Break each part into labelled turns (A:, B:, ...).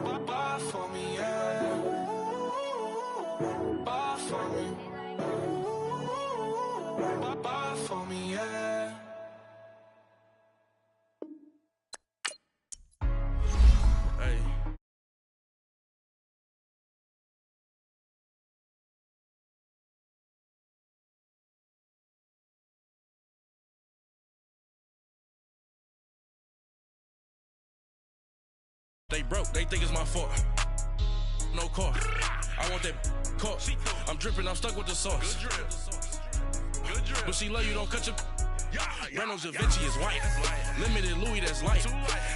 A: Ball for me, yeah. Ball for me. Ball for me, yeah. Hey. They broke, they think it's my fault. No car. I want that car. I'm dripping, I'm stuck with the sauce. Good drip. But she love you, don't cut your. Reynolds Da Vinci is white. Limited Louis, that's light.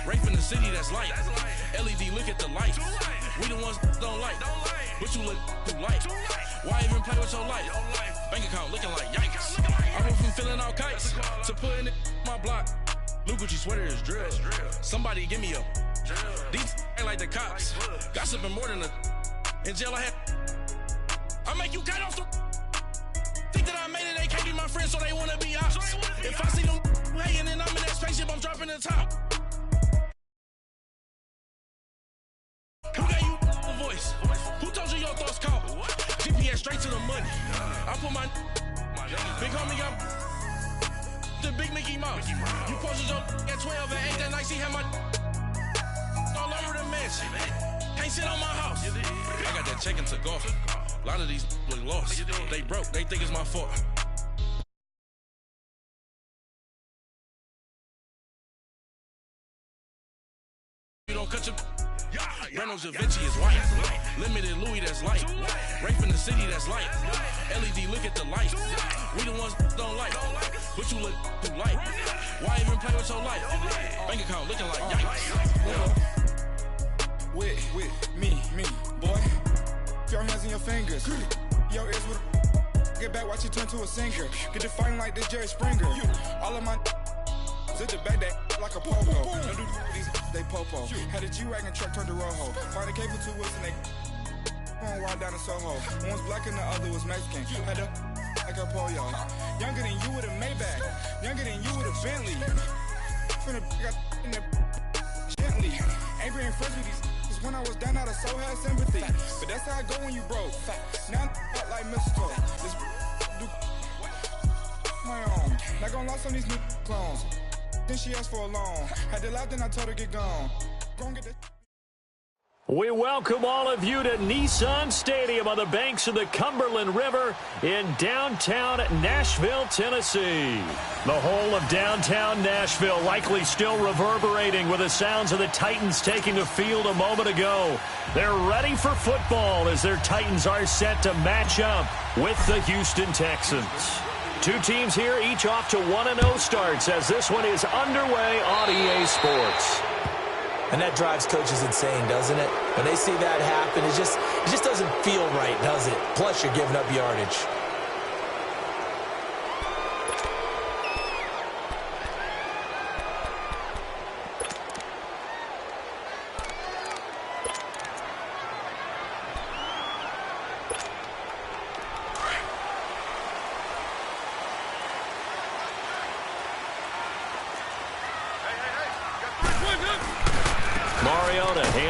A: Rape in the city, that's light. LED, look at the light. We the ones don't like. But you look too light. Why even play with your life? Bank account looking like yikes. I went from filling out kites to putting it my block. Blue Gucci sweater is drill. Somebody give me a. These ain't like the cops. Gossiping more than a. In jail I had. I make you cut off the. Think that I made it, they can't be my friends, so they wanna be ops. If I see them hating and I'm in that spaceship, I'm dropping the top. Who gave you a voice? Who told you your thoughts count? GPS straight to the money. I put my big homie up. The big Mickey Mouse. You posted your at 12 and 8 that night, she had my all over the mansion. Can't sit on my house. I got that check into golf. A lot of these look lost. They broke, they think it's my fault. You don't cut your. Reynolds Da Vinci is white. Limited Louis, that's light. Rape in the city, that's light. LED, look at the light. We the ones don't like. But you look too light. Why even play with your life? Bank account looking like yikes.
B: With me, boy. Your hands in your fingers. Your ears with get back, watch you turn to a singer. Get to fighting like this Jerry Springer. All of my zip the back that like a popo. Don't do these they popo. Had a G-Wagon truck turned to Rojo. Find a cable 2 wheels and they going wild down in Soho. One was black and the other was Mexican. Had a like a pollo. Younger than you with a Maybach. Younger than you with a Bentley. From the got in the gently. Ain't being friends with these. When I was down, I so had sympathy. But that's how I go when you broke. Now I'm like mistletoe. This do my own. Not gonna lost on these new clones. Then she asked for a loan. Had to laugh, then I told her get gone. Go and get that.
C: We welcome all of you to Nissan Stadium on the banks of the Cumberland River in downtown Nashville, Tennessee. The whole of downtown Nashville likely still reverberating with the sounds of the Titans taking the field a moment ago. They're ready for football as their Titans are set to match up with the Houston Texans. Two teams here, each off to 1-0 starts as this one is underway on EA Sports.
D: And that drives coaches insane, doesn't it? When they see that happen, it just doesn't feel right, does it? Plus, you're giving up yardage.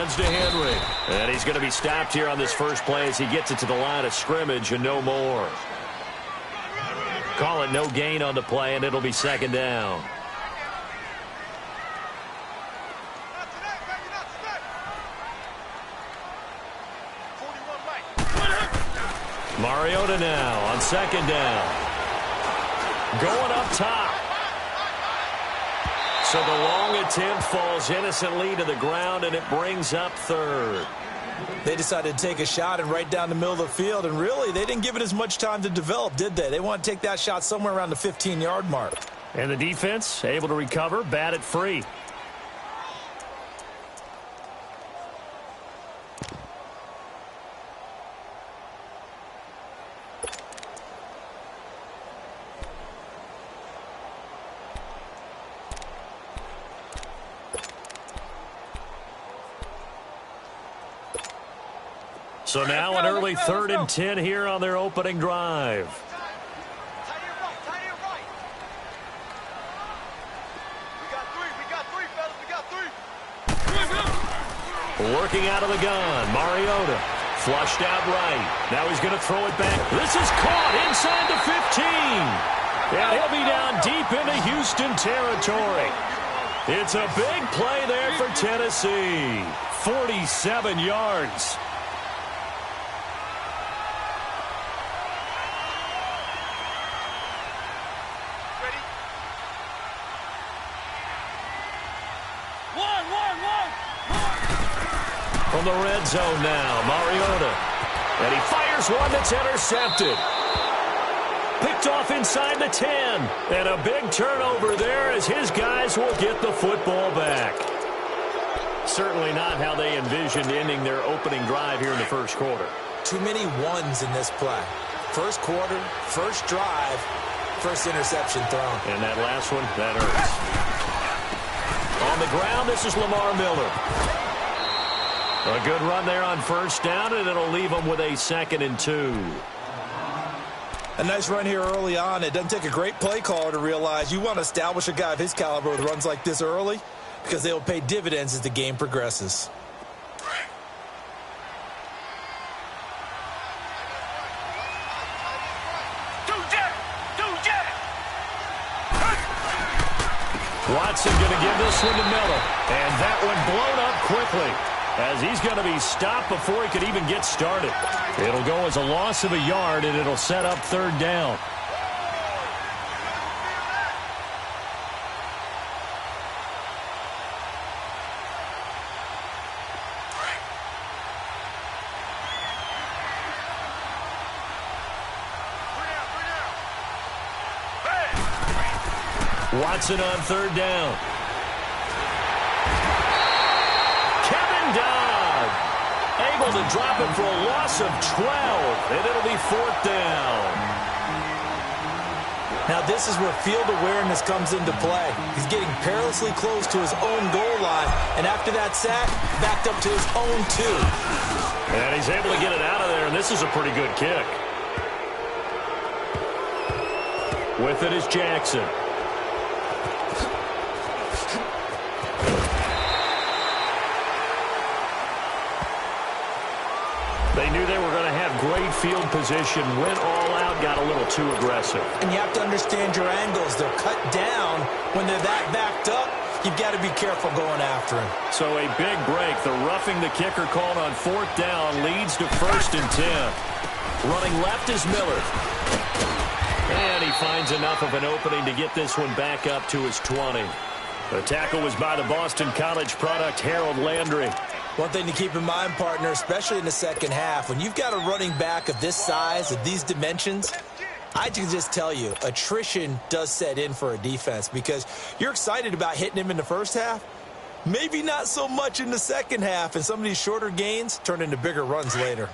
C: To Henry. And he's going to be stopped here on this first play as he gets it to the line of scrimmage and no more. Call it no gain on the play, and it'll be second down. Mariota now on second down. Going up top. So the long attempt falls innocently to the ground, and it brings up third.
D: They decided to take a shot and right down the middle of the field, and really, they didn't give it as much time to develop, did they? They want to take that shot somewhere around the 15-yard mark.
C: And the defense able to recover, bat it free. So now an early 3rd and 10 here on their opening drive. Working out of the gun, Mariota. Flushed out right. Now he's going to throw it back. This is caught inside the 15. And he'll be down deep into Houston territory. It's a big play there for Tennessee. 47 yards. From the red zone now, Mariota. And he fires one that's intercepted. Picked off inside the 10. And a big turnover there as his guys will get the football back. Certainly not how they envisioned ending their opening drive here in the first quarter.
D: Too many ones in this play. First quarter, first drive, first interception thrown.
C: And that last one, that hurts. On the ground, this is Lamar Miller. A good run there on first down, and it'll leave them with a 2nd and 2.
D: A nice run here early on. It doesn't take a great play caller to realize you want to establish a guy of his caliber with runs like this early because they will pay dividends as the game progresses.
C: Watson going to give this one to Miller. And that one blown up quickly as he's going to be stopped before he could even get started. It'll go as a loss of a yard, and it'll set up 3rd down. Watson on 3rd down. Able to drop it for a loss of 12, and it'll be 4th down.
D: Now this is where field awareness comes into play. He's getting perilously close to his own goal line, and after that sack, backed up to his own 2.
C: And he's able to get it out of there, and this is a pretty good kick. With it is Jackson. They knew they were going to have great field position, went all out, got a little too aggressive.
D: And you have to understand your angles. They're cut down. When they're that backed up, you've got to be careful going after him.
C: So a big break. The roughing the kicker called on 4th down leads to 1st and 10. Running left is Miller. And he finds enough of an opening to get this one back up to his 20. The tackle was by the Boston College product, Harold Landry.
D: One thing to keep in mind, partner, especially in the second half, when you've got a running back of this size, of these dimensions, I can just tell you, attrition does set in for a defense because you're excited about hitting him in the first half, maybe not so much in the second half, and some of these shorter gains turn into bigger runs later.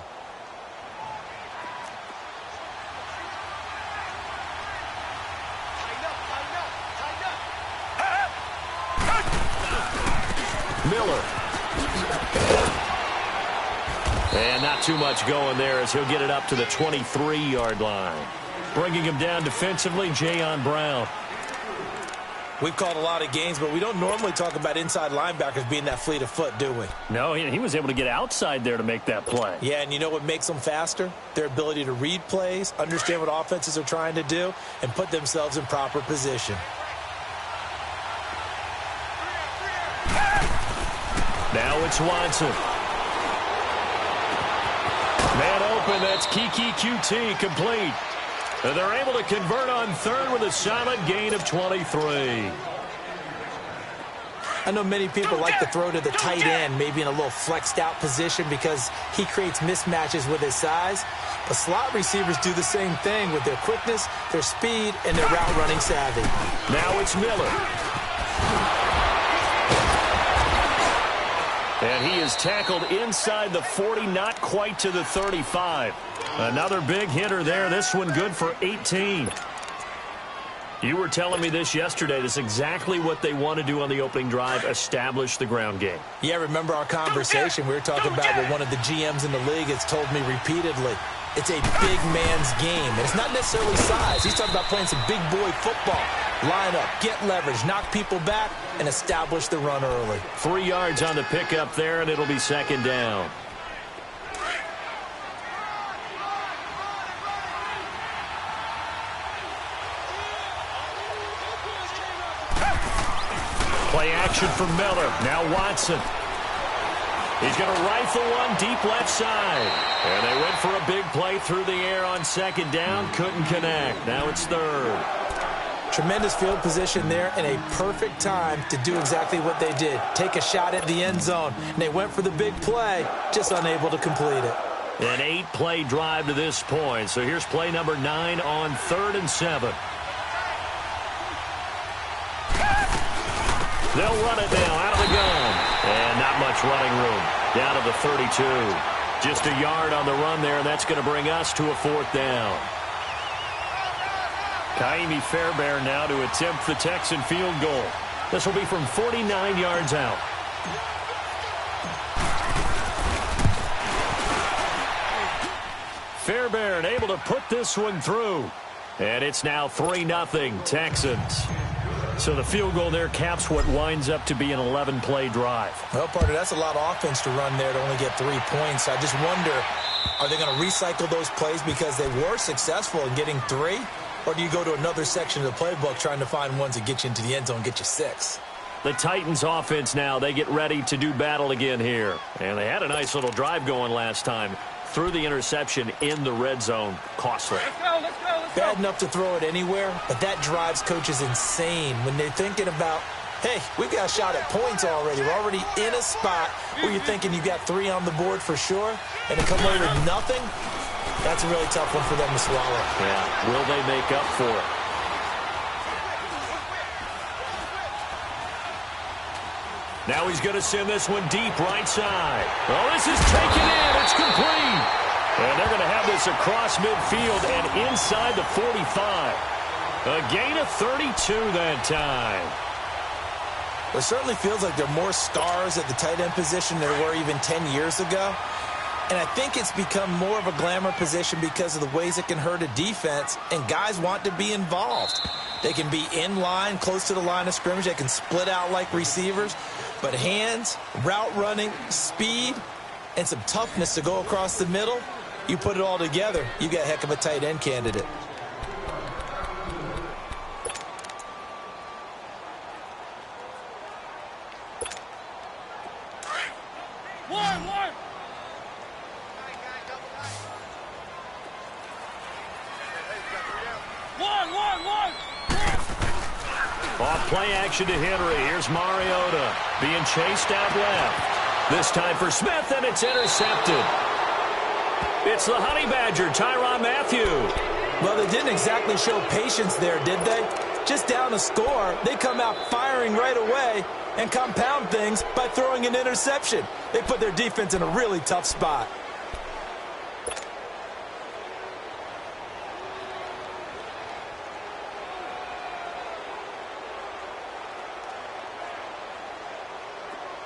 C: Miller. And not too much going there as he'll get it up to the 23-yard line. Bringing him down defensively, Jayon Brown.
D: We've called a lot of games, but we don't normally talk about inside linebackers being that fleet of foot, do we?
C: No, he was able to get outside there to make that play.
D: Yeah, and you know what makes them faster? Their ability to read plays, understand what offenses are trying to do, and put themselves in proper position.
C: Now it's Watson. Man open, that's Kiki QT complete. And they're able to convert on 3rd with a solid gain of 23.
D: I know many people like to throw to the tight end, maybe in a little flexed out position because he creates mismatches with his size. But slot receivers do the same thing with their quickness, their speed, and their route running savvy.
C: Now it's Miller. And he is tackled inside the 40, not quite to the 35. Another big hitter there. This one good for 18. You were telling me this yesterday. This is exactly what they want to do on the opening drive, establish the ground game.
D: Yeah, remember our conversation. We were talking about what one of the GMs in the league has told me repeatedly. it's a big man's game. And it's not necessarily size. He's talking about playing some big boy football. Line up, get leverage, knock people back, and establish the run early.
C: 3 yards on the pickup there, and it'll be second down. Play action for Miller. Now Watson. He's going to rifle one deep left side. And they went for a big play through the air on second down. Couldn't connect. Now it's third.
D: Tremendous field position there and a perfect time to do exactly what they did. Take a shot at the end zone. And they went for the big play, just unable to complete it.
C: An 8-play drive to this point. So here's play number 9 on 3rd and 7. They'll run it now out of the gun. And not much running room. Down to the 32. Just a yard on the run there, and that's going to bring us to a 4th down. Kaimi Fairbairn now to attempt the Texan field goal. This will be from 49 yards out. Fairbairn able to put this one through. And it's now 3-0 Texans. So the field goal there caps what winds up to be an 11-play drive.
D: Well, partner, that's a lot of offense to run there to only get 3 points. I just wonder, are they going to recycle those plays because they were successful in getting 3? Or do you go to another section of the playbook trying to find ones that get you into the end zone and get you 6?
C: The Titans offense now, they get ready to do battle again here. And they had a nice little drive going last time. Threw the interception in the red zone. Costly.
B: Let's go.
D: Bad enough to throw it anywhere, but that drives coaches insane when they're thinking about, hey, we've got a shot at points already. We're already in a spot where you're thinking you got 3 on the board for sure, and to come away with nothing, that's a really tough one for them to swallow.
C: Yeah, will they make up for it? Now he's going to send this one deep right side. Oh, this is taken in. It's complete. And they're going to have this across midfield and inside the 45. A gain of 32 that time.
D: Well, it certainly feels like there are more stars at the tight end position than there were even 10 years ago. And I think it's become more of a glamour position because of the ways it can hurt a defense, and guys want to be involved. They can be in line, close to the line of scrimmage. They can split out like receivers. But hands, route running, speed, and some toughness to go across the middle, you put it all together, you got a heck of a tight end candidate.
C: Off play action to Henry. Here's Mariota being chased out left. This time for Smith, and it's intercepted. It's the Honey Badger, Tyrann Mathieu.
D: Well, they didn't exactly show patience there, did they? Just down a score, they come out firing right away and compound things by throwing an interception. They put their defense in a really tough spot.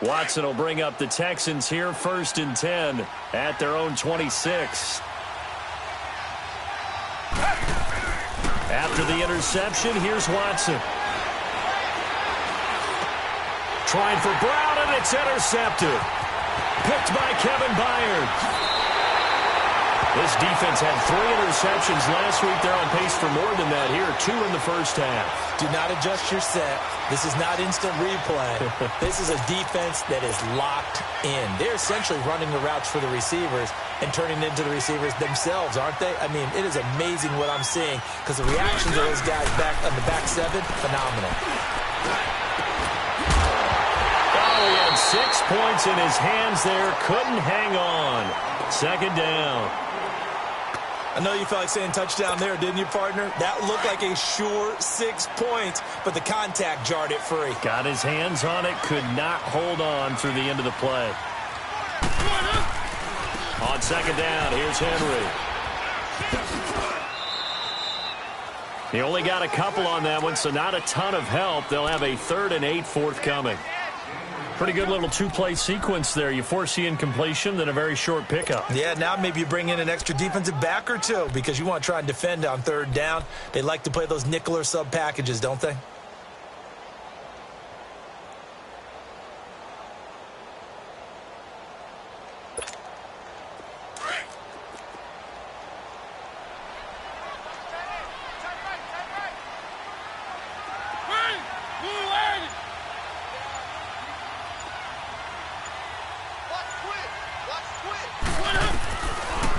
C: Watson will bring up the Texans here, 1st and 10 at their own 26. After the interception, here's Watson. Trying for Brown, and it's intercepted. Picked by Kevin Byard. This defense had 3 interceptions last week. They're on pace for more than that here. 2 in the first half.
D: Do not adjust your set. This is not instant replay. This is a defense that is locked in. They're essentially running the routes for the receivers and turning into the receivers themselves, aren't they? I mean, it is amazing what I'm seeing because the reactions of those guys back on the back 7, phenomenal.
C: Oh, he had 6 points in his hands there. Couldn't hang on. 2nd down.
D: I know you felt like saying touchdown there, didn't you, partner? That looked like a sure 6 points, but the contact jarred it free.
C: Got his hands on it, could not hold on through the end of the play. On 2nd down, here's Henry. He only got a couple on that one, so not a ton of help. They'll have a 3rd and 8 forthcoming. Pretty good little two-play sequence there. You force the incompletion, then a very short pickup.
D: Yeah, now maybe you bring in an extra defensive back or two because you want to try and defend on third down. They like to play those nickel or sub packages, don't they?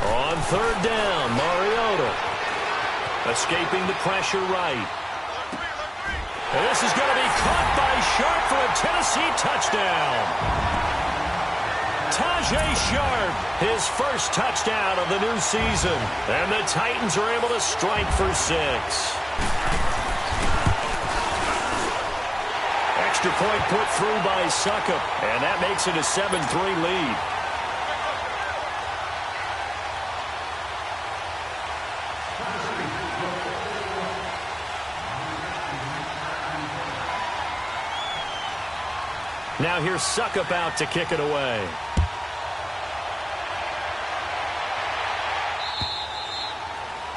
C: On third down, Mariota escaping the pressure right. And this is going to be caught by Sharp for a Tennessee touchdown. Tajay Sharp, his first touchdown of the new season. And the Titans are able to strike for 6. Extra point put through by Succop, and that makes it a 7-3 lead. Now here's Succop out to kick it away.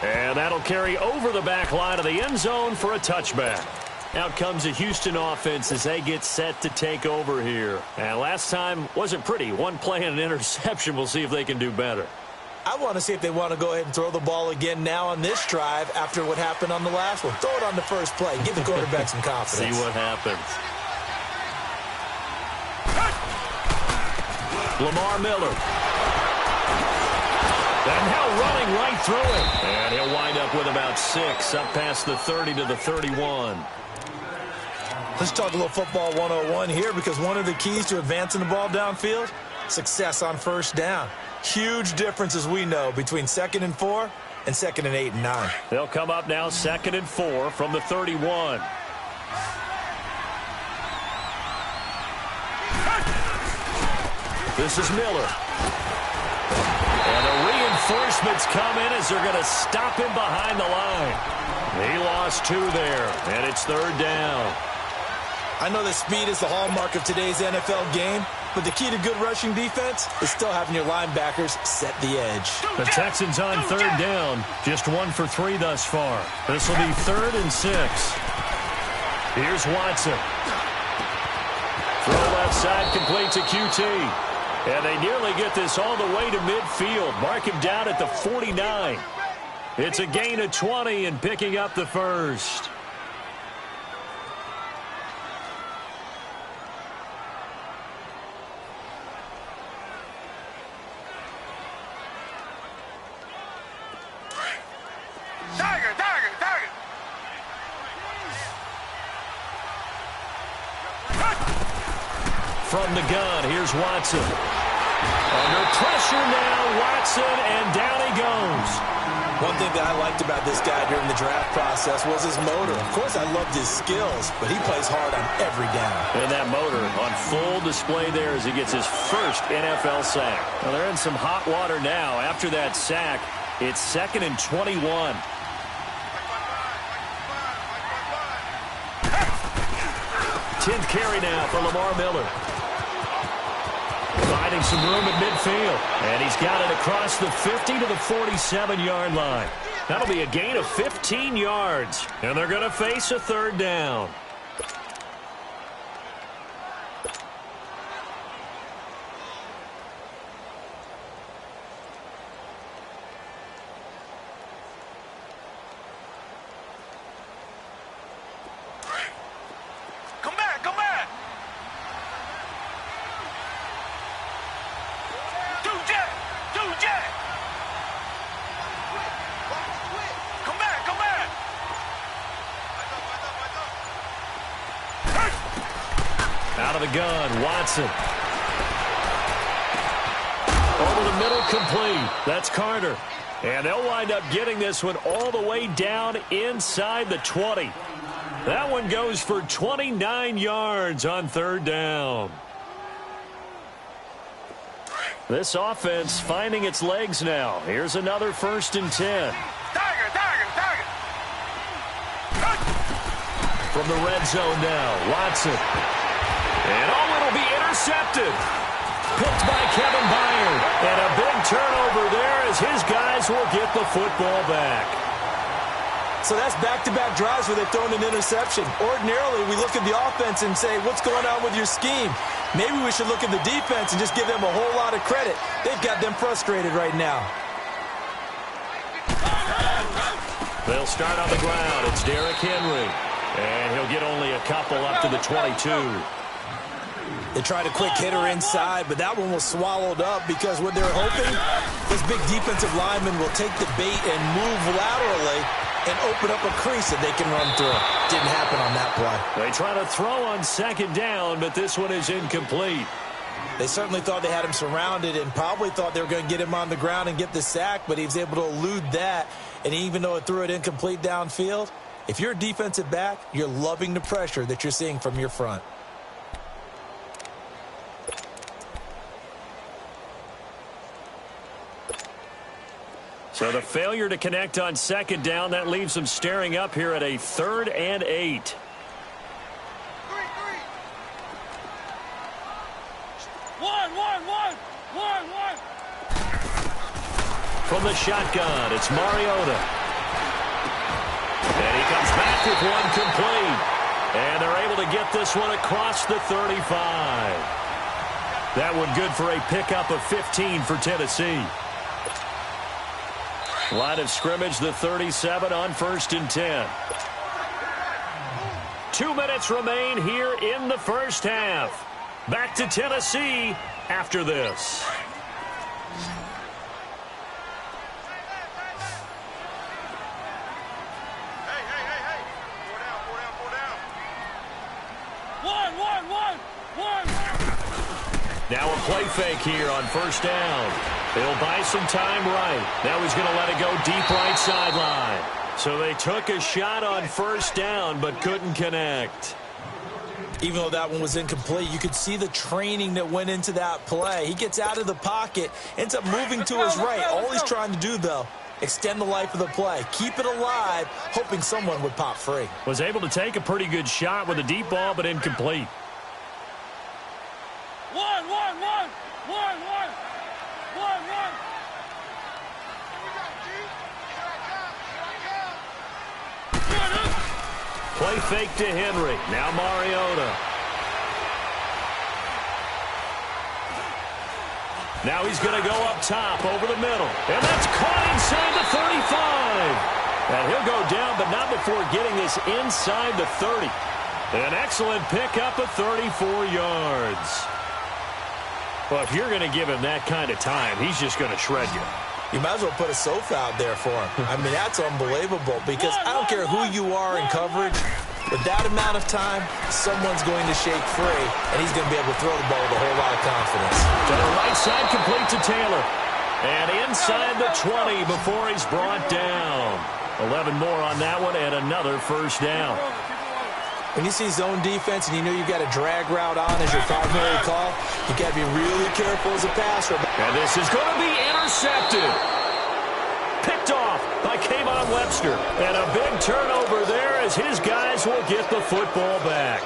C: And that'll carry over the back line of the end zone for a touchback. Out comes the Houston offense as they get set to take over here. And last time wasn't pretty. One play and an interception. We'll see if they can do better.
D: I want to see if they want to go ahead and throw the ball again now on this drive after what happened on the last one. Throw it on the first play. Give the quarterback some confidence.
C: See what happens. Lamar Miller. And now running right through it. And he'll wind up with about 6, up past the 30 to the 31.
D: Let's talk a little football 101 here because one of the keys to advancing the ball downfield, success on first down. Huge difference, as we know, between 2nd and 4 and 2nd and 8 and 9.
C: They'll come up now 2nd and 4 from the 31. This is Miller. And the reinforcements come in as they're going to stop him behind the line. He lost 2 there, and it's 3rd down.
D: I know that speed is the hallmark of today's NFL game, but the key to good rushing defense is still having your linebackers set the edge.
C: The Texans on 3rd down, just 1 for 3 thus far. This will be 3rd and 6. Here's Watson. Throw left side, complete to QT. And they nearly get this all the way to midfield. Mark him down at the 49. It's a gain of 20 and picking up the first. From the gun, here's Watson. Under pressure now, Watson, and down he goes.
D: One thing that I liked about this guy during the draft process was his motor. Of course, I loved his skills, but he plays hard on every down.
C: And that motor on full display there as he gets his first NFL sack. Well, they're in some hot water now. After that sack, it's 2nd and 21. 10th carry now for Lamar Miller. Finding some room at midfield. And he's got it across the 50 to the 47-yard line. That'll be a gain of 15 yards. And they're going to face a 3rd down. Out of the gun, Watson. Over the middle, complete. That's Carter. And they'll wind up getting this one all the way down inside the 20. That one goes for 29 yards on 3rd down. This offense finding its legs now. Here's another 1st and 10. From the red zone now, Watson. And it'll be intercepted. Picked by Kevin Byard. And a big turnover there as his guys will get the football back.
D: So that's back-to-back drives where they've thrown an interception. Ordinarily, we look at the offense and say, what's going on with your scheme? Maybe we should look at the defense and just give them a whole lot of credit. They've got them frustrated right now.
C: They'll start on the ground. It's Derrick Henry. And he'll get only a couple up to the 22.
D: They tried a quick hitter inside, but that one was swallowed up because what they're hoping, this big defensive lineman will take the bait and move laterally and open up a crease that they can run through. Didn't happen on that play.
C: They try to throw on second down, but this one is incomplete.
D: They certainly thought they had him surrounded and probably thought they were going to get him on the ground and get the sack, but he was able to elude that. And even though it threw it incomplete downfield, if you're a defensive back, you're loving the pressure that you're seeing from your front.
C: So the failure to connect on second down, that leaves them staring up here at a 3rd and 8. From the shotgun, it's Mariota. And he comes back with one complete. And they're able to get this one across the 35. That one good for a pickup of 15 for Tennessee. Line of scrimmage, the 37 on 1st and 10. 2 minutes remain here in the first half. Back to Tennessee after this. Now a play fake here on 1st down. He'll buy some time right. Now he's going to let it go deep right sideline. So they took a shot on 1st down but couldn't connect.
D: Even though that one was incomplete, you could see the training that went into that play. He gets out of the pocket, ends up moving to his right. All he's trying to do, though, extend the life of the play. Keep it alive, hoping someone would pop free.
C: Was able to take a pretty good shot with a deep ball but incomplete. Play fake to Henry. Now Mariota. Now he's going to go up top over the middle. And that's caught inside the 35. And he'll go down, but not before getting this inside the 30. An excellent pickup of 34 yards. Well, if you're going to give him that kind of time, he's just going to shred you.
D: You might as well put a sofa out there for him. I mean, that's unbelievable because I don't care who you are in coverage. With that amount of time, someone's going to shake free, and he's going to be able to throw the ball with a whole lot of confidence.
C: To the right side, complete to Taylor. And inside the 20 before he's brought down. 11 more on that one and another 1st down.
D: When you see zone defense and you know you've got a drag route on as your primary call, you got to be really careful as a passer.
C: And this is going to be intercepted. Picked off by Kayvon Webster. And a big turnover there as his guys will get the football back.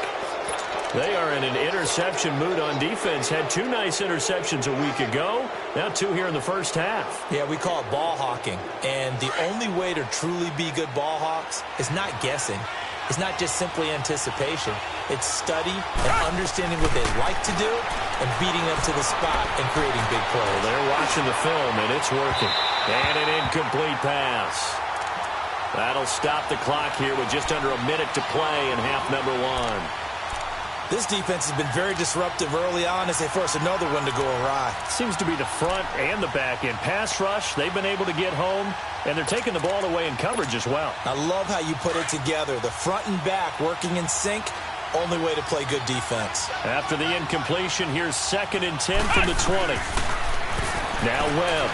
C: They are in an interception mood on defense. Had 2 nice interceptions a week ago. Now 2 here in the first half.
D: Yeah, we call it ball hawking. And the only way to truly be good ball hawks is not guessing. It's not just simply anticipation. It's study and understanding what they like to do and beating them to the spot and creating big plays.
C: Well, they're watching the film, and it's working. And an incomplete pass. That'll stop the clock here with just under a minute to play in half number 1.
D: This defense has been very disruptive early on as they force another one to go awry.
C: Seems to be the front and the back end. Pass rush, they've been able to get home, and they're taking the ball away in coverage as well.
D: I love how you put it together. The front and back working in sync, only way to play good defense.
C: After the incompletion, here's 2nd and 10 from the 20. Now Webb.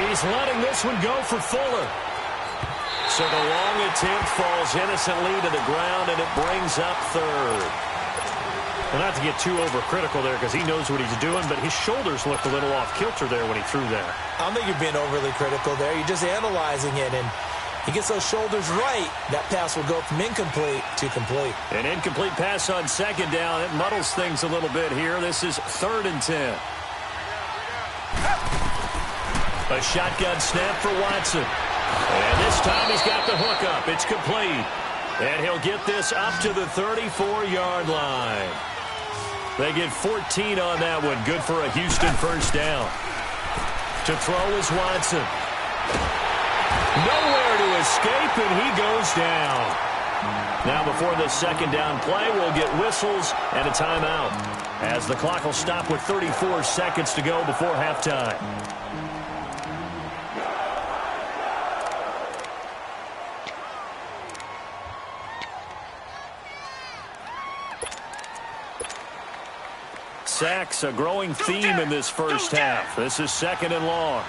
C: He's letting this one go for Fuller. So the long attempt falls innocently to the ground, and it brings up 3rd. Well, not to get too overcritical there because he knows what he's doing, but his shoulders looked a little off kilter there when he threw that.
D: I don't think you're being overly critical there. You're just analyzing it. And He gets those shoulders right, that pass will go from incomplete to complete.
C: An incomplete pass on second down. It muddles things a little bit here. This is 3rd and 10. A shotgun snap for Watson. And this time he's got the hook up. It's complete. And he'll get this up to the 34-yard line. They get 14 on that one. Good for a Houston first down. To throw is Watson. Nowhere to escape, and he goes down. Now before the second down play, we'll get whistles and a timeout, as the clock will stop with 34 seconds to go before halftime. Sacks, a growing theme in this first half. This is 2nd and long.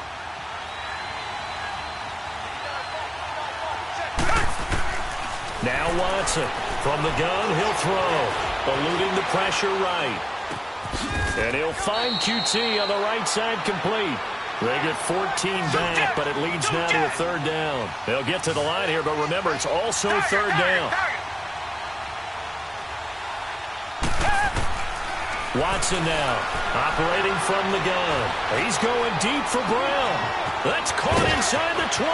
C: Now Watson. From the gun, he'll throw. Eluding the pressure right. And he'll find QT on the right side complete. They get 14 back, but it leads now to a 3rd down. They'll get to the line here, but remember, it's also 3rd down. Watson now, operating from the gun. He's going deep for Brown. That's caught inside the 20.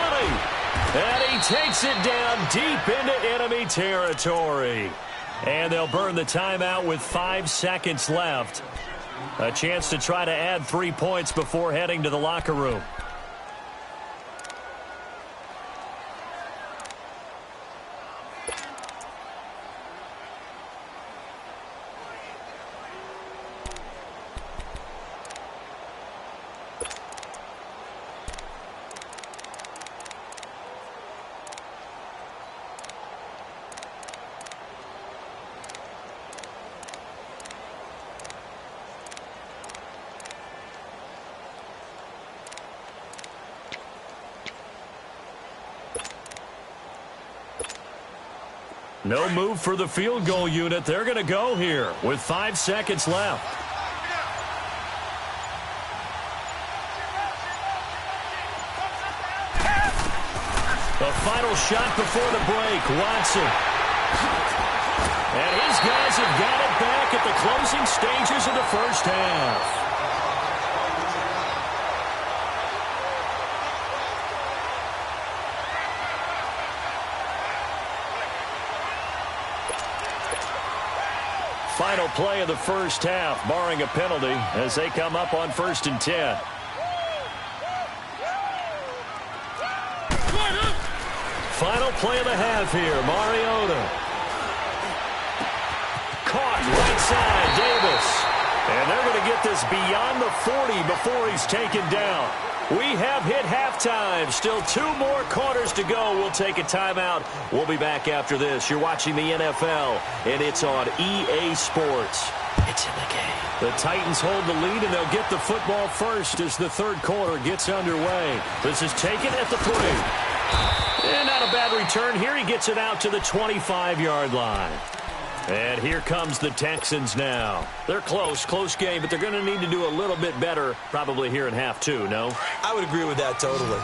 C: And he takes it down deep into enemy territory. And they'll burn the timeout with 5 seconds left. A chance to try to add 3 points before heading to the locker room. No move for the field goal unit. They're going to go here with 5 seconds left. The final shot before the break, Watson. And his guys have got it back at the closing stages of the first half. Final play of the first half, barring a penalty, as they come up on 1st and 10. Final play of the half here, Mariota. Caught right side, Davis. And they're going to get this beyond the 40 before he's taken down. We have hit halftime. Still 2 more quarters to go. We'll take a timeout. We'll be back after this. You're watching the NFL, and it's on EA Sports. It's in the game. The Titans hold the lead, and they'll get the football first as the 3rd quarter gets underway. This is taken at the 3. And not a bad return here. He gets it out to the 25-yard line. And here comes the Texans now. They're close game, but they're going to need to do a little bit better probably here in half 2, no?
D: I would agree with that totally.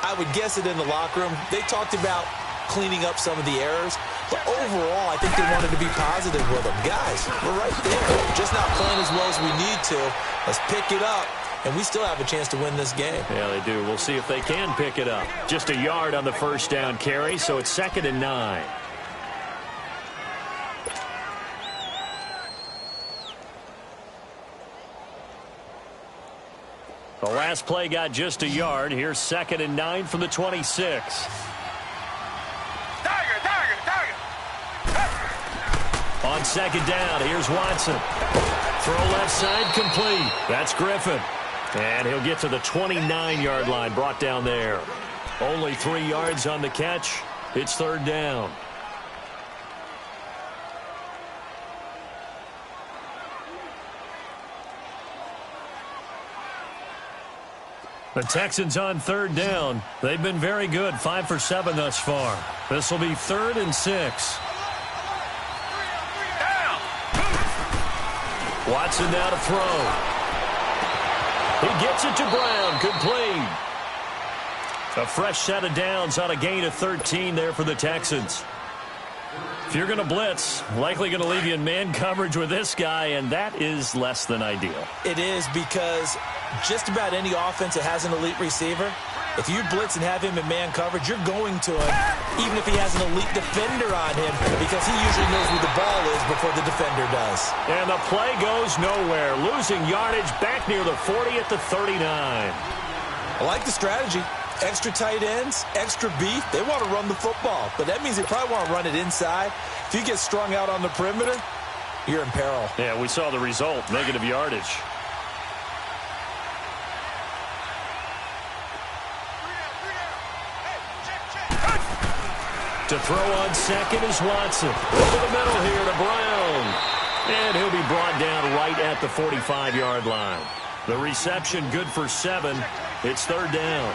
D: I would guess it in the locker room. They talked about cleaning up some of the errors, but overall, I think they wanted to be positive with them. Guys, we're right there. Just not playing as well as we need to. Let's pick it up, and we still have a chance to win this game.
C: Yeah, they do. We'll see if they can pick it up. Just a yard on the first down carry, so it's 2nd and 9. The last play got just a yard. Here's 2nd and 9 from the 26. On 2nd down, here's Watson. Throw left side complete. That's Griffin. And he'll get to the 29-yard line, brought down there. Only 3 yards on the catch. It's 3rd down. The Texans on 3rd down. They've been very good, 5 for 7 thus far. This will be 3rd and 6. Watson now to throw. He gets it to Brown, complete. A fresh set of downs on a gain of 13 there for the Texans. If you're going to blitz, likely going to leave you in man coverage with this guy, and that is less than ideal.
D: It is, because just about any offense that has an elite receiver, if you blitz and have him in man coverage, you're going to him, even if he has an elite defender on him, because he usually knows where the ball is before the defender does.
C: And the play goes nowhere, losing yardage back near the 40 at the 39.
D: I like the strategy. Extra tight ends, extra beef. They want to run the football, but that means they probably want to run it inside. If you get strung out on the perimeter, you're in peril.
C: Yeah, we saw the result, negative yardage. To throw on second is Watson. Over the middle here to Brown. And he'll be brought down right at the 45-yard line. The reception good for 7. It's third down.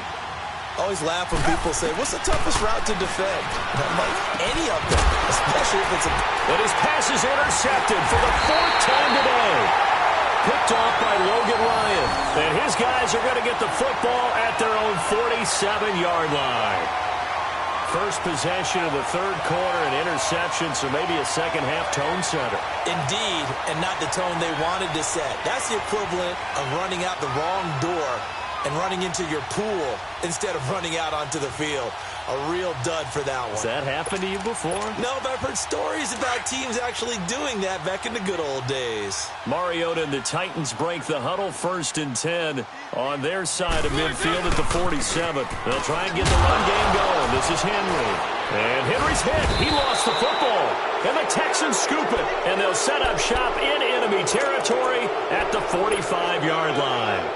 D: Always laugh when people say, what's the toughest route to defend? And I'm like, any of them, especially if it's a...
C: And his pass is intercepted for the 4th time today. Picked off by Logan Ryan. And his guys are going to get the football at their own 47-yard line. First possession of the third quarter, an interception, so maybe a second-half tone setter.
D: Indeed, and not the tone they wanted to set. That's the equivalent of running out the wrong door and running into your pool instead of running out onto the field. A real dud for that one.
C: Has that happened to you before?
D: No, but I've heard stories about teams actually doing that back in the good old days.
C: Mariota and the Titans break the huddle, 1st and 10 on their side of midfield at the 47. They'll try and get the run game going. This is Henry. And Henry's hit. He lost the football. And the Texans scoop it. And they'll set up shop in enemy territory at the 45-yard line.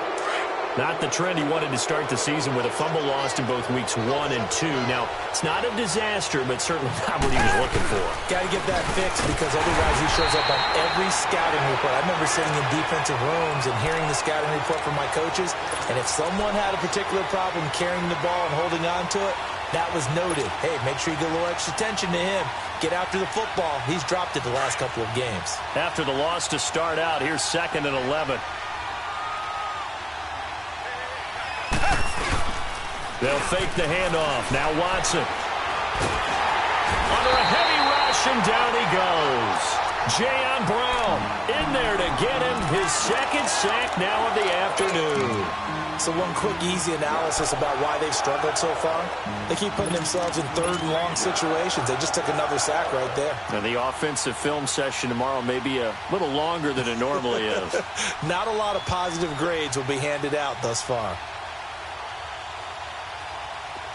C: Not the trend he wanted to start the season with a fumble lost in both weeks 1 and 2. Now, it's not a disaster, but certainly not what he was looking for.
D: Got to get that fixed, because otherwise he shows up on every scouting report. I remember sitting in defensive rooms and hearing the scouting report from my coaches, and if someone had a particular problem carrying the ball and holding on to it, that was noted. Hey, make sure you get a little extra attention to him. Get after the football. He's dropped it the last couple of games.
C: After the loss to start out, here's 2nd and 11. They'll fake the handoff. Now Watson. Under a heavy rush, and down he goes. Jayon Brown in there to get him his 2nd sack now of the afternoon.
D: So one quick, easy analysis about why they've struggled so far. They keep putting themselves in 3rd and long situations. They just took another sack right there.
C: And the offensive film session tomorrow may be a little longer than it normally is.
D: Not a lot of positive grades will be handed out thus far.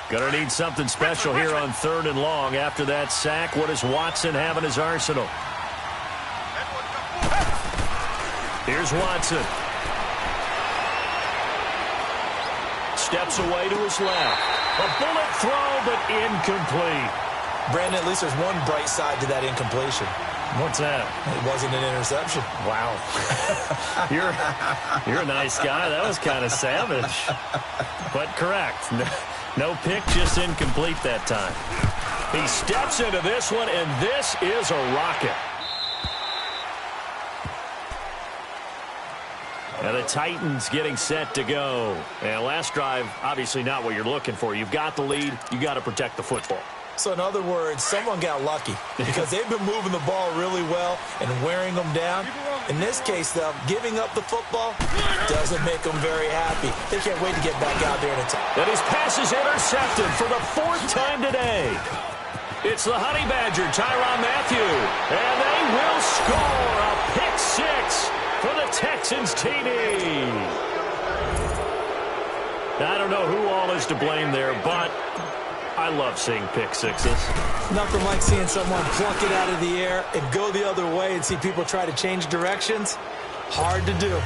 C: Gonna need something special here on 3rd and long. After that sack, what does Watson have in his arsenal? Here's Watson. Steps away to his left. A bullet throw, but incomplete.
D: Brandon, at least there's one bright side to that incompletion.
C: What's that?
D: It wasn't an interception.
C: Wow. You're a nice guy. That was kind of savage. But correct. No pick, just incomplete that time. He steps into this one, and this is a rocket. And the Titans getting set to go. And last drive, obviously not what you're looking for. You've got the lead. You got to protect the football.
D: So in other words, someone got lucky, because they've been moving the ball really well and wearing them down. In this case, though, giving up the football doesn't make them very happy. They can't wait to get back out there and attack.
C: And his pass is intercepted for the 4th time today. It's the Honey Badger, Tyrann Mathieu. And they will score a pick 6 for the Texans TD. I don't know who all is to blame there, but I love seeing pick sixes.
D: Nothing like seeing someone pluck it out of the air and go the other way and see people try to change directions. Hard to do.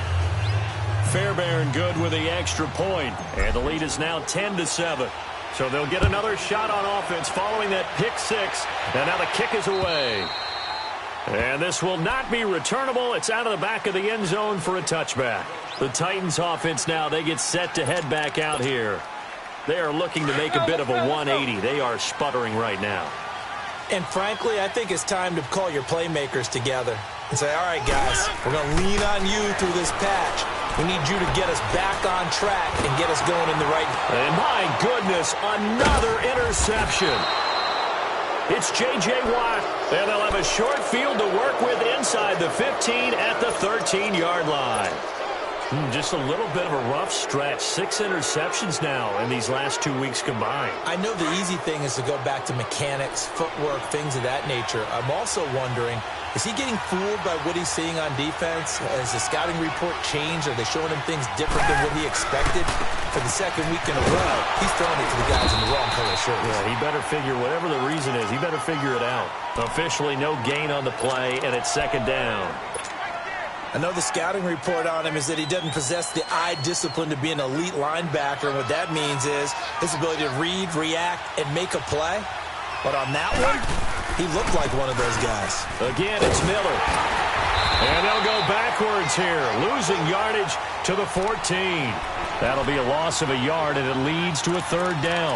C: Fairbairn good with the extra point, and the lead is now 10-7. So they'll get another shot on offense following that pick 6, and now the kick is away. And this will not be returnable. It's out of the back of the end zone for a touchback. The Titans offense now, they get set to head back out here. They are looking to make a bit of a 180. They are sputtering right now.
D: And frankly, I think it's time to call your playmakers together and say, all right, guys, we're going to lean on you through this patch. We need you to get us back on track and get us going in the right.
C: And my goodness, another interception. It's J.J. Watt, and they'll have a short field to work with inside the 15 at the 13-yard line. Just a little bit of a rough stretch. 6 interceptions now in these last 2 weeks combined.
D: I know the easy thing is to go back to mechanics, footwork, things of that nature. I'm also wondering, is he getting fooled by what he's seeing on defense? Has the scouting report changed? Are they showing him things different than what he expected? For the second week in a row, he's throwing it to the guys in the wrong color shirts.
C: Yeah, he better figure, whatever the reason is, he better figure it out. Officially no gain on the play, and it's second down.
D: I know the scouting report on him is that he doesn't possess the eye discipline to be an elite linebacker. And what that means is his ability to read, react, and make a play. But on that one, he looked like one of those guys.
C: Again, it's Miller. And they'll go backwards here, losing yardage to the 14. That'll be a loss of a yard, and it leads to a third down.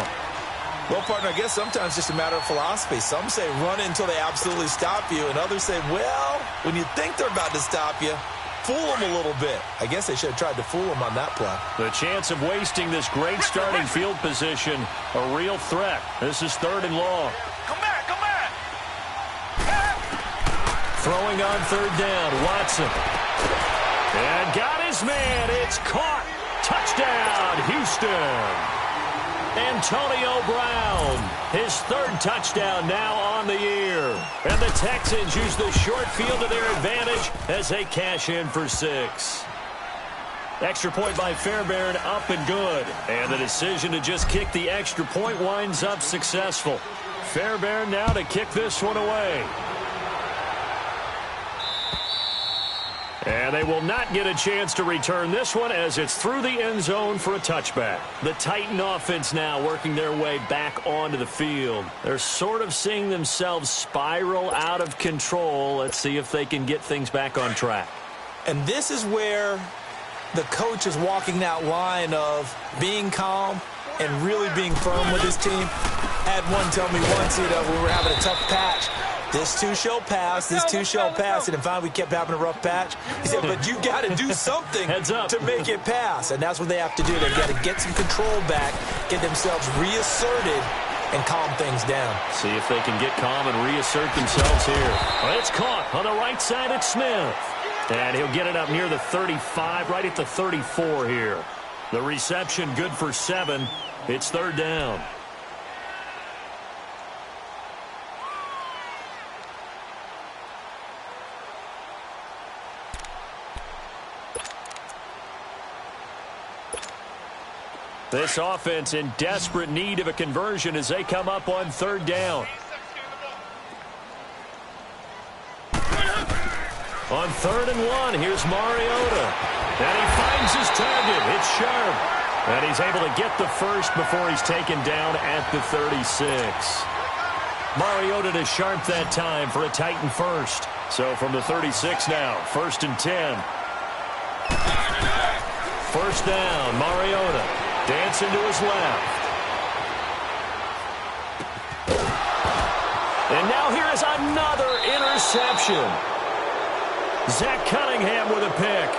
D: Well, partner, I guess sometimes it's just a matter of philosophy. Some say run until they absolutely stop you, and others say, well, when you think they're about to stop you, fool them a little bit. I guess they should have tried to fool them on that play.
C: The chance of wasting this great starting field position, a real threat. This is third and long.
A: Come back, come back.
C: Throwing on third down, Watson. And got his man. It's caught. Touchdown, Houston. Antonio Brown, his third touchdown now on the year. And the Texans use the short field to their advantage as they cash in for 6. Extra point by Fairbairn, up and good. And the decision to just kick the extra point winds up successful. Fairbairn now to kick this one away. And they will not get a chance to return this one as it's through the end zone for a touchback. The Titan offense now working their way back onto the field. They're sort of seeing themselves spiral out of control. Let's see if they can get things back on track.
D: And this is where the coach is walking that line of being calm and really being firm with his team. Had one tell me once, we were having a tough patch. This too shall pass, this too shall pass. And finally we kept having a rough patch. He said, but you got to do something to make it pass. And that's what they have to do. They've got to get some control back, get themselves reasserted, and calm things down.
C: See if they can get calm and reassert themselves here. Well, it's caught on the right side at Smith. And he'll get it up near the 35, right at the 34 here. The reception good for 7. It's third down. This offense in desperate need of a conversion as they come up on third down. On 3rd and 1, here's Mariota. And he finds his target. It's Sharp. And he's able to get the first before he's taken down at the 36. Mariota to Sharp that time for a Titan first. So from the 36 now, 1st and 10. First down, Mariota. Dancing to his left. And now here is another interception. Zach Cunningham with a pick.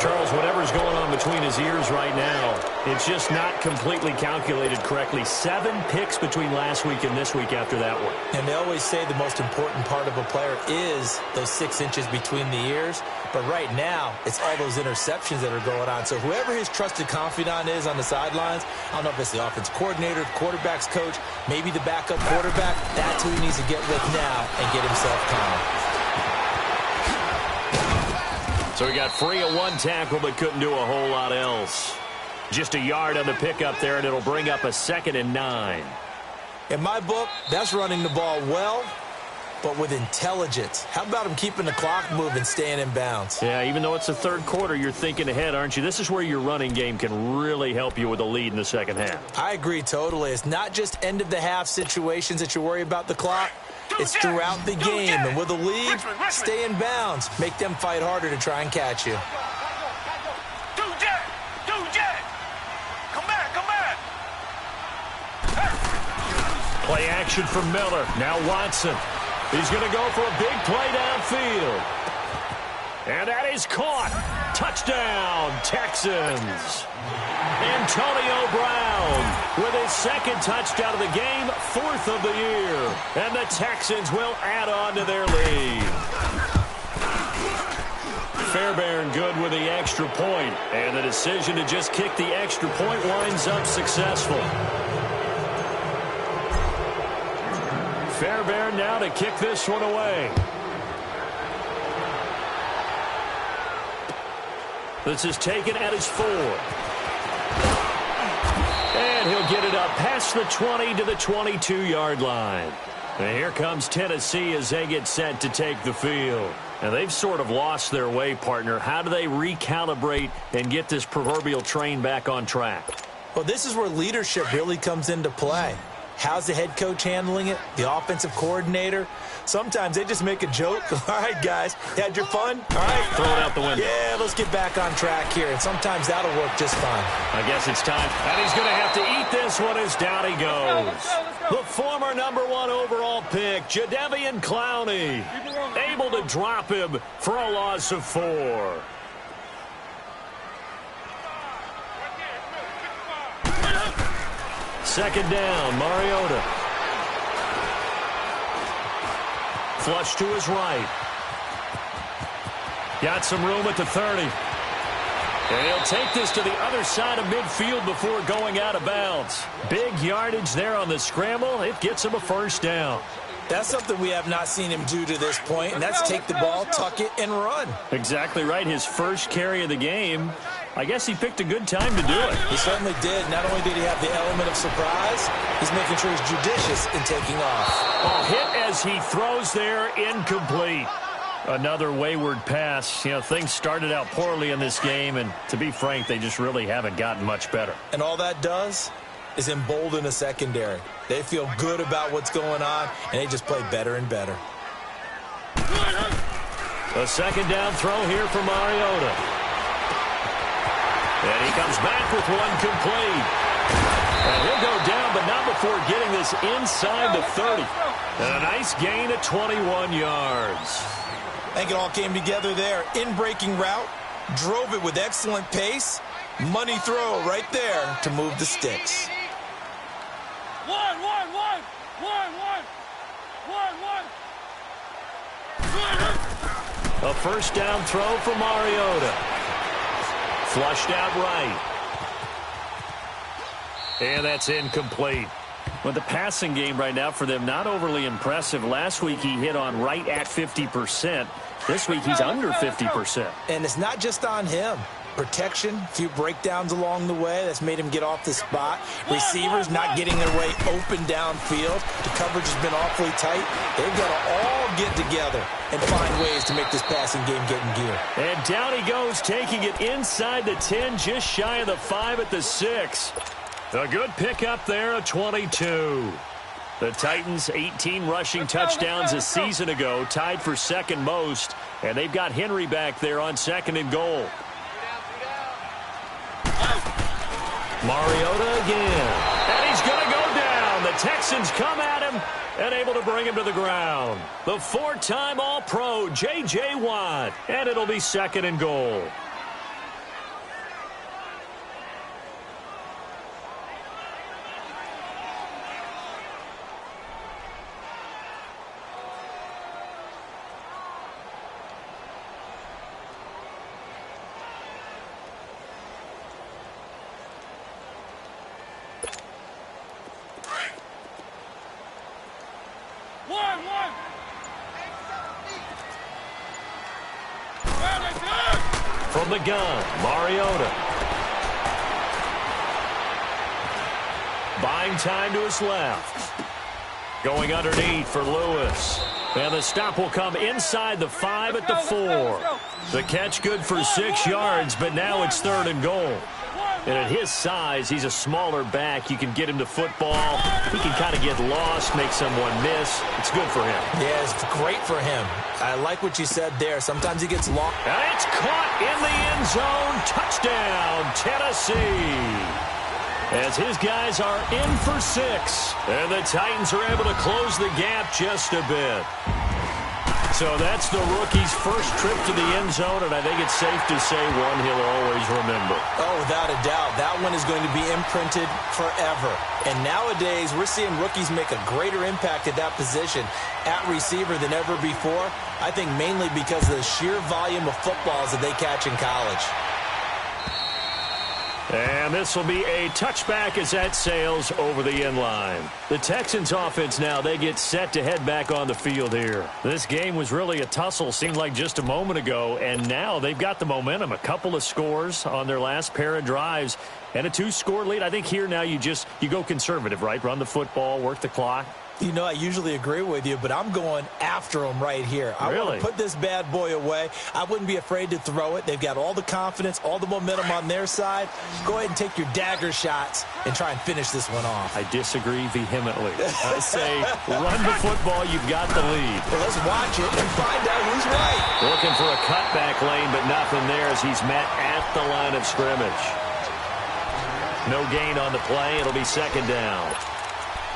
C: Charles, whatever's going on between his ears right now, it's just not completely calculated correctly. 7 picks between last week and this week after that one.
D: And they always say the most important part of a player is those 6 inches between the ears. But right now, it's all those interceptions that are going on. So whoever his trusted confidant is on the sidelines, I don't know if it's the offense coordinator, the quarterback's coach, maybe the backup quarterback, that's who he needs to get with now and get himself calm.
C: So he got free of 1 tackle but couldn't do a whole lot else. Just a yard on the pickup there, and it'll bring up a 2nd and 9.
D: In my book, that's running the ball well, but with intelligence. How about him keeping the clock moving, staying in bounds?
C: Yeah, even though it's the 3rd quarter, you're thinking ahead, aren't you? This is where your running game can really help you with a lead in the second half.
D: I agree totally. It's not just end-of-the-half situations that you worry about the clock. It's throughout the game. And with a lead, stay in bounds. Make them fight harder to try and catch you.
A: Come back.
C: Play action from Miller. Now Watson. He's going to go for a big play downfield. And that is caught. Touchdown, Texans. Antonio Brown with his second touchdown of the game, 4th of the year. And the Texans will add on to their lead. Fairbairn good with the extra point. And the decision to just kick the extra point winds up successful. Fairbairn now to kick this one away. This is taken at his 4. And he'll get it up past the 20 to the 22-yard line. And here comes Tennessee as they get set to take the field. And they've sort of lost their way, partner. How do they recalibrate and get this proverbial train back on track?
D: Well, this is where leadership really comes into play. How's the head coach handling it? The offensive coordinator? Sometimes they just make a joke. All right, guys, you had your fun? All right.
C: Throw it out the window.
D: Yeah, let's get back on track here. And sometimes that'll work just fine.
C: I guess it's time. And he's going to have to eat this one as down he goes. Let's go. The former #1 overall pick, Jadeveon Clowney, able to drop him for a loss of 4. Second down, Mariota. Flush to his right. Got some room at the 30. And he'll take this to the other side of midfield before going out of bounds. Big yardage there on the scramble. It gets him a first down.
D: That's something we have not seen him do to this point, and that's take the ball, tuck it, and run.
C: Exactly right. His first carry of the game. I guess he picked a good time to do it.
D: He certainly did. Not only did he have the element of surprise, he's making sure he's judicious in taking off.
C: A hit as he throws there, incomplete. Another wayward pass. You know, things started out poorly in this game, and to be frank, they just really haven't gotten much better.
D: And all that does is embolden the secondary. They feel good about what's going on, and they just play better and better.
C: A second down throw here for Mariota. And he comes back with one complete. And he'll go down, but not before getting this inside the 30. And a nice gain of 21 yards.
D: I think it all came together there. In-breaking route, drove it with excellent pace. Money throw right there to move the sticks.
C: A first down throw for Mariota. Flushed out right. And that's incomplete. With the passing game right now for them, not overly impressive. Last week he hit on right at 50%. This week he's under 50%.
D: And it's not just on him. Protection, a few breakdowns along the way. That's made him get off the spot. Receivers not getting their way open downfield. The coverage has been awfully tight. They've got to all get together and find ways to make this passing game get in gear.
C: And down he goes, taking it inside the 10, just shy of the 5 at the 6. A good pickup there, a 22. The Titans, 18 rushing touchdowns a season ago, tied for second most. And they've got Henry back there on 2nd and goal. Mariota again. And he's going to go down. The Texans come at him and able to bring him to the ground. The 4-time All-Pro, J.J. Watt. And it'll be 2nd and goal. From the gun, Mariota. Buying time to his left. Going underneath for Lewis. And the stop will come inside the 5 at the 4. The catch good for 6 yards, but now it's 3rd and goal. And at his size, he's a smaller back. You can get him to football. He can kind of get lost, make someone miss. It's good for him.
D: Yeah, it's great for him. I like what you said there. Sometimes he gets lost.
C: And it's caught in the end zone. Touchdown, Tennessee. As his guys are in for 6. And the Titans are able to close the gap just a bit. So that's the rookie's first trip to the end zone, and I think it's safe to say one he'll always remember.
D: Oh, without a doubt. That one is going to be imprinted forever. And nowadays, we're seeing rookies make a greater impact at that position at receiver than ever before. I think mainly because of the sheer volume of footballs that they catch in college.
C: And this will be a touchback as that sails over the end line. The Texans offense now, they get set to head back on the field here. This game was really a tussle, seemed like just a moment ago, and now they've got the momentum. A couple of scores on their last pair of drives and a 2-score lead. I think here now you go conservative, right? Run the football, work the clock.
D: You know, I usually agree with you, but I'm going after him right here. I want to put this bad boy away. I wouldn't be afraid to throw it. They've got all the confidence, all the momentum on their side. Go ahead and take your dagger shots and try and finish this one off.
C: I disagree vehemently. I say run the football. You've got the lead.
D: Well, let's watch it and find out who's right.
C: Looking for a cutback lane, but nothing there as he's met at the line of scrimmage. No gain on the play. It'll be second down.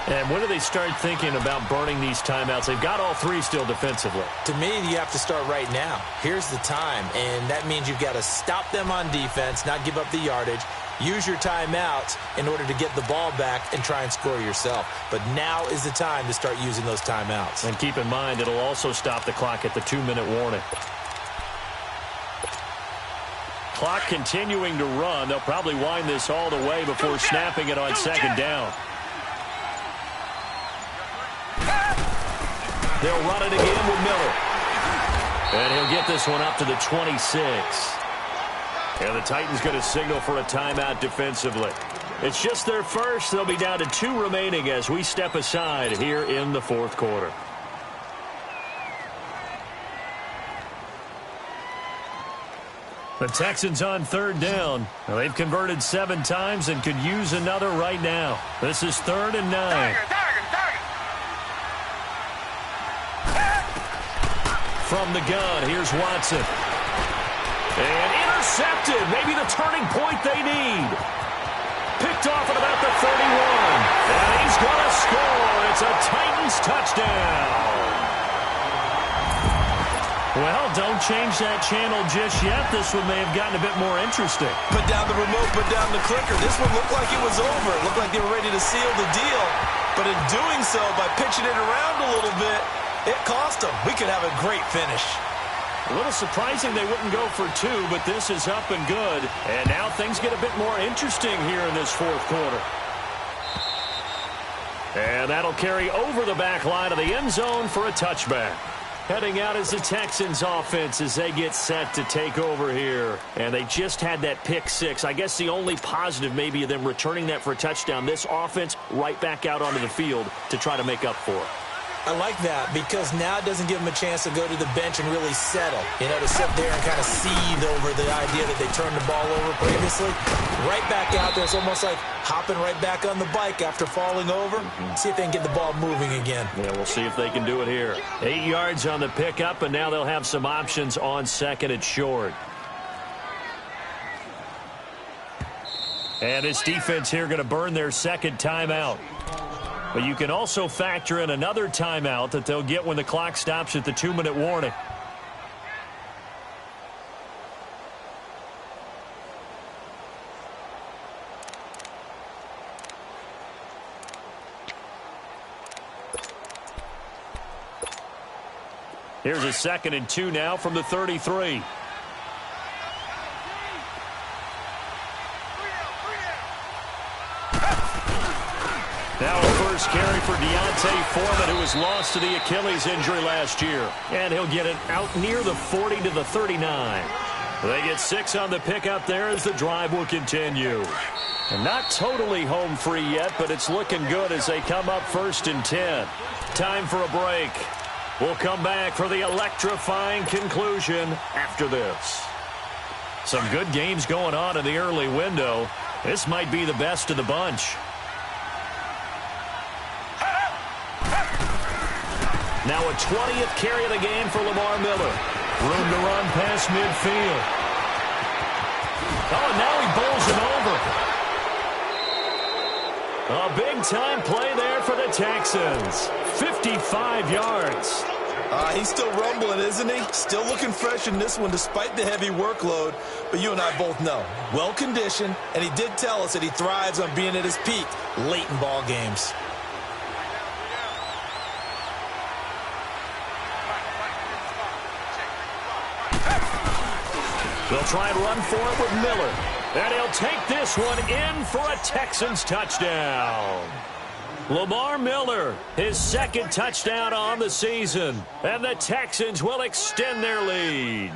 C: And when do they start thinking about burning these timeouts? They've got all three still defensively.
D: To me, you have to start right now. Here's the time, and that means you've got to stop them on defense, not give up the yardage, use your timeouts in order to get the ball back and try and score yourself. But now is the time to start using those timeouts.
C: And keep in mind, it'll also stop the clock at the 2-minute warning. Clock continuing to run. They'll probably wind this all the way before snapping it on second down. They'll run it again with Miller. And he'll get this one up to the 26. And the Titans going to signal for a timeout defensively. It's just their first. They'll be down to 2 remaining as we step aside here in the fourth quarter. The Texans on third down. Well, they've converted 7 times and could use another right now. This is 3rd and 9. From the gun, here's Watson. And intercepted. Maybe the turning point they need. Picked off at about the 31. And he's going to score. It's a Titans touchdown. Well, don't change that channel just yet. This one may have gotten a bit more interesting.
D: Put down the remote, put down the clicker. This one looked like it was over. It looked like they were ready to seal the deal. But in doing so, by pitching it around a little bit, it cost them. We could have a great finish.
C: A little surprising they wouldn't go for 2, but this is up and good. And now things get a bit more interesting here in this fourth quarter. And that'll carry over the back line of the end zone for a touchback. Heading out is the Texans offense as they get set to take over here. And they just had that pick 6. I guess the only positive maybe of them returning that for a touchdown. This offense right back out onto the field to try to make up for it.
D: I like that because now it doesn't give them a chance to go to the bench and really settle. You know, to sit there and kind of seethe over the idea that they turned the ball over previously. Right back out there. It's almost like hopping right back on the bike after falling over. See if they can get the ball moving again.
C: Yeah, we'll see if they can do it here. 8 yards on the pickup, and now they'll have some options on second and short. And this defense here going to burn their second timeout. But you can also factor in another timeout that they'll get when the clock stops at the 2-minute warning. Here's a 2nd and 2 now from the 33. Now a first carry for Deontay Foreman, who was lost to the Achilles injury last year. And he'll get it out near the 40 to the 39. They get 6 on the pickup there as the drive will continue. And not totally home free yet, but it's looking good as they come up 1st and 10. Time for a break. We'll come back for the electrifying conclusion after this. Some good games going on in the early window. This might be the best of the bunch. Now a 20th carry of the game for Lamar Miller. Room to run past midfield. Oh, and now he bowls him over. A big-time play there for the Texans. 55 yards.
D: He's still rumbling, isn't he? Still looking fresh in this one despite the heavy workload. But you and I both know, well-conditioned, and he did tell us that he thrives on being at his peak late in ball games.
C: They'll try and run for it with Miller. And he'll take this one in for a Texans touchdown. Lamar Miller, his second touchdown on the season. And the Texans will extend their lead.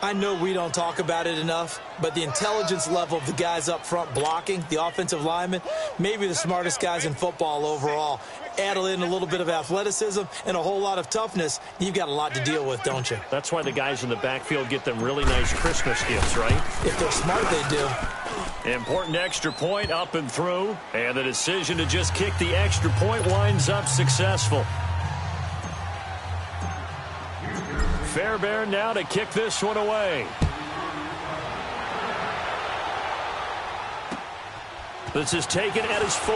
D: I know we don't talk about it enough, but the intelligence level of the guys up front blocking, the offensive linemen, maybe the smartest guys in football overall. Add in a little bit of athleticism and a whole lot of toughness, you've got a lot to deal with, don't you?
C: That's why the guys in the backfield get them really nice Christmas gifts, right?
D: If they're smart, they do.
C: Important extra point up and through, and the decision to just kick the extra point winds up successful. Fairbairn now to kick this one away. This is taken at his 4.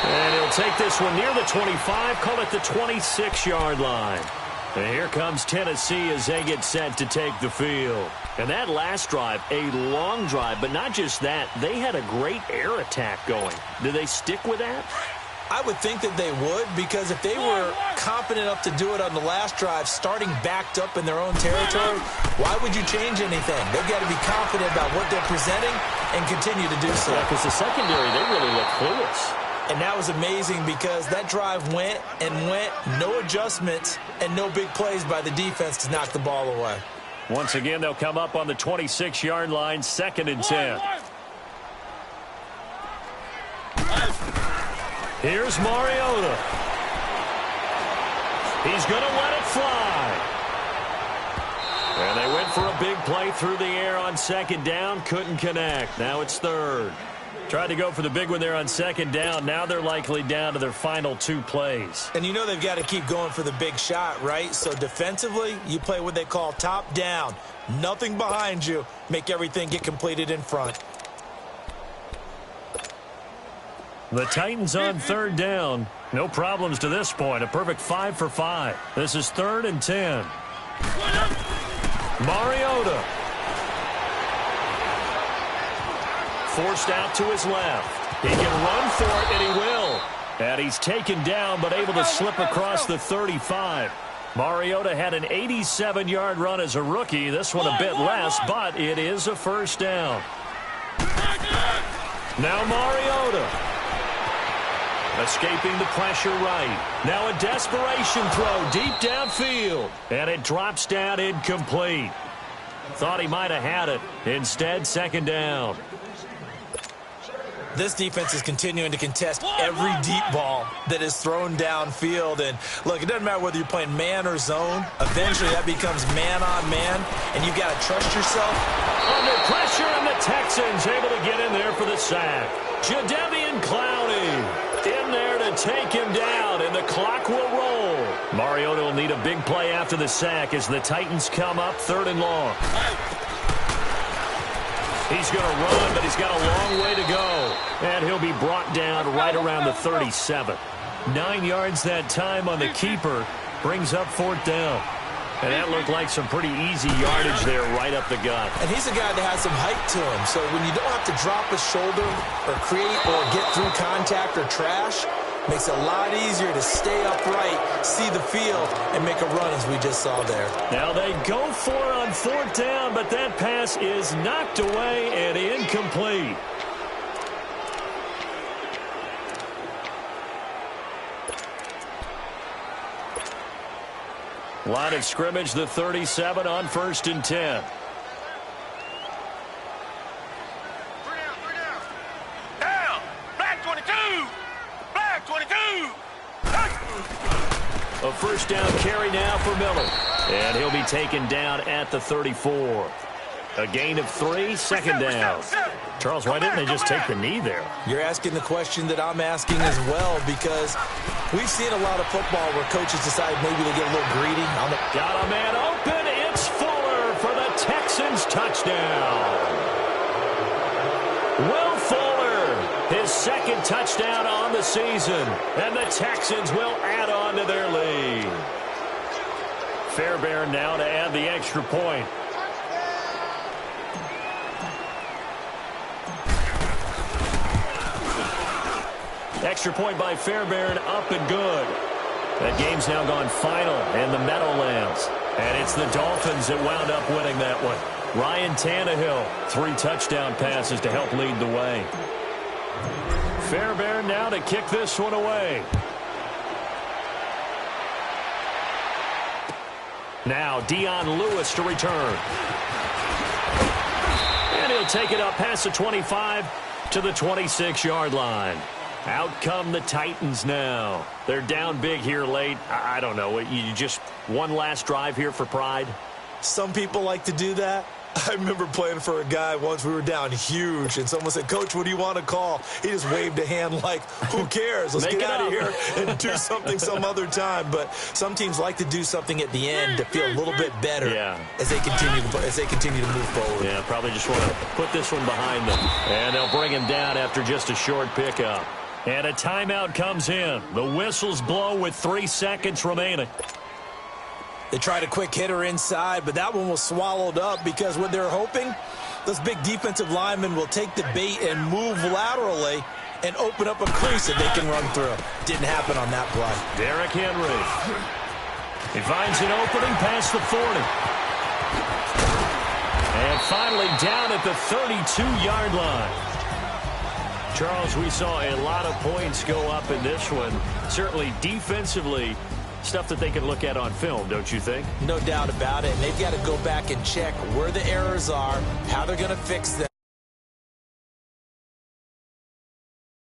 C: And he'll take this one near the 25, call it the 26-yard line. And here comes Tennessee as they get set to take the field. And that last drive, a long drive, but not just that, they had a great air attack going. Did they stick with that?
D: I would think that they would, because if they were confident enough to do it on the last drive, starting backed up in their own territory, why would you change anything? They've got to be confident about what they're presenting and continue to do so.
C: Yeah, because the secondary, they really look clueless.
D: And that was amazing because that drive went and went, no adjustments and no big plays by the defense to knock the ball away.
C: Once again, they'll come up on the 26-yard line, 2nd and 10. Here's Mariota. He's going to let it fly. And they went for a big play through the air on 2nd down. Couldn't connect. Now it's 3rd. Tried to go for the big one there on 2nd down. Now they're likely down to their final 2 plays.
D: And you know they've got to keep going for the big shot, right? So defensively, you play what they call top down. Nothing behind you. Make everything get completed in front.
C: The Titans on 3rd down. No problems to this point. A perfect 5 for 5. This is 3rd and 10. Mariota. Forced out to his left. He can run for it, and he will. And he's taken down, but able to slip across the 35. Mariota had an 87-yard run as a rookie. This one a bit less, but it is a 1st down. Now Mariota. Escaping the pressure right. Now a desperation throw deep downfield. And it drops down incomplete. Thought he might have had it. Instead, 2nd down.
D: This defense is continuing to contest every deep ball that is thrown downfield. And, look, it doesn't matter whether you're playing man or zone. Eventually, that becomes man-on-man, and you've got to trust yourself.
C: Under pressure, and the Texans able to get in there for the sack. Jadeveon Clowney in there to take him down, and the clock will roll. Mariota will need a big play after the sack as the Titans come up 3rd and long. He's going to run, but he's got a long way to go. And he'll be brought down right around the 37. 9 yards that time on the keeper. Brings up 4th down. And that looked like some pretty easy yardage there right up the gut.
D: And he's a guy that has some height to him. So when you don't have to drop a shoulder or create or get through contact or trash, makes it a lot easier to stay upright, see the field, and make a run as we just saw there.
C: Now they go for it on 4th down, but that pass is knocked away and incomplete. Line of scrimmage, the 37 on 1st and 10.
E: Down! Black 22! Black 22!
C: A 1st down carry now for Miller. And he'll be taken down at the 34. A gain of 3, 2nd down. Charles, why didn't they just take the knee there?
D: You're asking the question that I'm asking as well, because we've seen a lot of football where coaches decide maybe to get a little greedy.
C: Got a man open. It's Fuller for the Texans touchdown. Will Fuller, his 2nd touchdown on the season. And the Texans will add on to their lead. Fairbairn now to add the extra point. Extra point by Fairbairn, up and good. That game's now gone final in the Meadowlands. And it's the Dolphins that wound up winning that one. Ryan Tannehill, 3 touchdown passes to help lead the way. Fairbairn now to kick this one away. Now Dion Lewis to return. And he'll take it up past the 25 to the 26-yard line. Out come the Titans now. They're down big here late. I don't know. You just one last drive here for pride?
D: Some people like to do that. I remember playing for a guy once. We were down huge, and someone said, "Coach, what do you want to call?" He just waved a hand like, who cares? Let's get out of here and do something some other time. But some teams like to do something at the end to feel a little bit better as they continue to move forward.
C: Yeah, probably just want to put this one behind them. And they'll bring him down after just a short pickup. And a timeout comes in. The whistles blow with 3 seconds remaining.
D: They tried a quick hitter inside, but that one was swallowed up because what they're hoping, those big defensive linemen will take the bait and move laterally and open up a crease that they can run through. Didn't happen on that play.
C: Derrick Henry. He finds an opening past the 40. And finally down at the 32-yard line. Charles, we saw a lot of points go up in this one. Certainly defensively, stuff that they can look at on film, don't you think?
D: No doubt about it. And they've got to go back and check where the errors are, how they're going to fix them.